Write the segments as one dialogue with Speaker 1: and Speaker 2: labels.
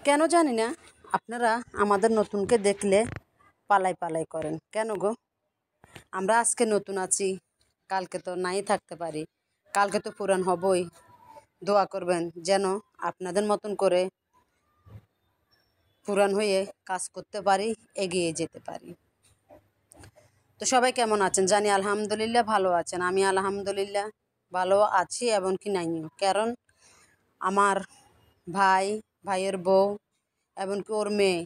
Speaker 1: কেন জানি না আপনারা আমাদের নতুনকে দেখলে পালাই পালাই করেন কেন গো? আমরা আজকে নতুন আছি, কালকে তো নাই থাকতে পারি, কালকে তো পুরান হবই। দোয়া করবেন যেন আপনাদের মতন করে পুরান হয়ে কাজ করতে পারি, এগিয়ে যেতে পারি। তো সবাই কেমন আছেন? জানি আলহামদুলিল্লাহ ভালো আছেন। আমি আলহামদুলিল্লাহ ভালো আছি এবং কি নাইও, কারণ আমার ভাই, ভাইয়ের বউ এমনকি ওর মেয়ে,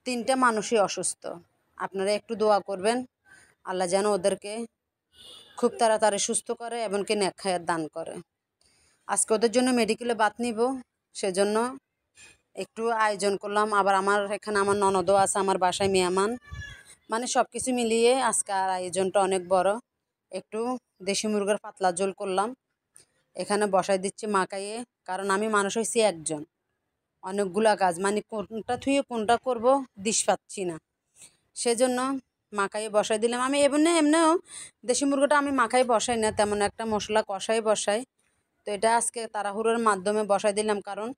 Speaker 1: তিনটা মানুষই অসুস্থ। আপনারা একটু দোয়া করবেন আল্লাহ যেন ওদেরকে খুব তাড়াতাড়ি সুস্থ করে এমনকি নেক হায়াত দান করে। আজকে ওদের জন্য মেডিকেলে বাত নিব, সেজন্য একটু আয়োজন করলাম। আবার আমার এখানে আমার ননদও আছে, আমার বাসায় মেহমান, মানে সব কিছু মিলিয়ে আজকে আয়োজনটা অনেক বড়। একটু দেশি মুরগির পাতলা ঝোল করলাম, এখানে বসাই দিচ্ছি মাখাইয়ে, কারণ আমি মানুষ হয়েছি একজন, অনেকগুলা কাজ, মানে কোনটা থুয়ে কোনটা করব দিশ পাচ্ছি না, সেজন্য মাখাইয়ে বসাই দিলাম। আমি এমনিও দেশি মুরগিটা আমি মাখাই বসাই না, তেমন একটা মশলা কষাই বসাই। তো এটা আজকে তাড়াহুড়োর মাধ্যমে বসাই দিলাম, কারণ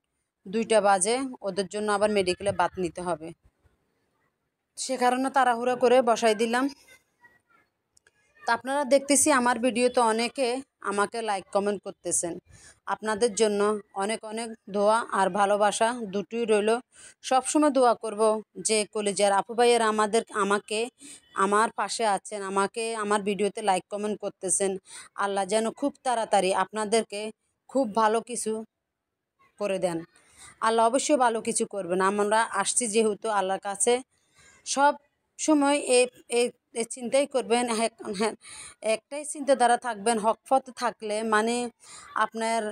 Speaker 1: 2টা বাজে, ওদের জন্য আবার মেডিকেলে বাত নিতে হবে, সে কারণে তাড়াহুড়ো করে বসাই দিলাম। তা আপনারা দেখতেছি আমার ভিডিওতে অনেকে আমাকে লাইক কমেন্ট করতেছেন, আপনাদের জন্য অনেক অনেক দোয়া আর ভালোবাসা দুটোই রইল। সবসময় দোয়া করব যে কলিজার আপু ভাইয়ের আমাকে আমার পাশে আছেন, আমাকে আমার ভিডিওতে লাইক কমেন্ট করতেছেন, আল্লাহ যেন খুব তাড়াতাড়ি আপনাদেরকে খুব ভালো কিছু করে দেন। আল্লাহ অবশ্যই ভালো কিছু করবেন। আমরা আসছি যেহেতু আল্লাহর কাছে, সব সময় এই চিন্তাই করবেন, হ্যাঁ, একটাই চিন্তাধারা থাকবেন, হক পথে থাকলে মানে আপনার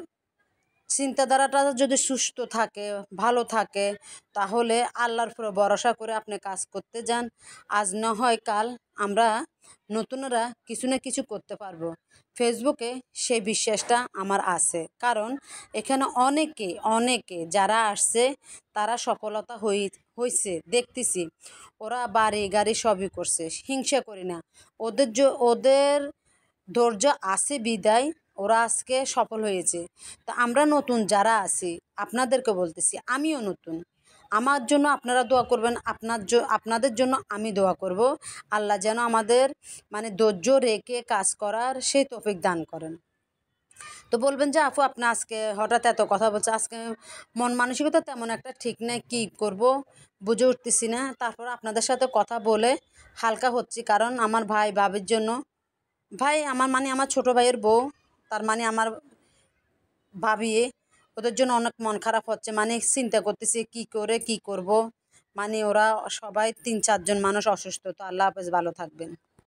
Speaker 1: চিন্তাধারাটা যদি সুস্থ থাকে, ভালো থাকে, তাহলে আল্লাহর উপরে ভরসা করে আপনি কাজ করতে যান। আজ না হয় কাল আমরা নতুনরা কিছু না কিছু করতে পারবো। ফেসবুকে সেই বিশ্বাসটা আমার আছে, কারণ এখানে অনেকে যারা আসছে তারা সফলতা হয়েছে দেখতেছি। ওরা বাড়ি গাড়ি সবই করছে, হিংসা করি না। ওদের ধৈর্য আছে বিদায় ওরা আজকে সফল হয়েছে। তা আমরা নতুন যারা আছি আপনাদেরকে বলতেছি, আমিও নতুন, আমার জন্য আপনারা দোয়া করবেন, আপনাদের জন্য আমি দোয়া করব। আল্লাহ যেন আমাদের মানে ধৈর্য রেখে কাজ করার সেই তৌফিক দান করেন। তো বলবেন যে আপু আপনি আজকে হঠাৎ এত কথা বলছে, আজকে মন মানসিকতা তেমন একটা ঠিক নেই, কী করব বুঝে উঠতেছি না। তারপর আপনাদের সাথে কথা বলে হালকা হচ্ছি, কারণ আমার ভাই ভাবির জন্য, ভাই আমার মানে আমার ছোট ভাইয়ের বউ, তার মানে আমার ভাবি, ওদের জন্য অনেক মন খারাপ হচ্ছে, মানে চিন্তা করতেছি কি করে কি করব। মানে ওরা সবাই 3-4 জন মানুষ অসুস্থ। তো আল্লাহ হাফেজ, ভালো থাকবেন।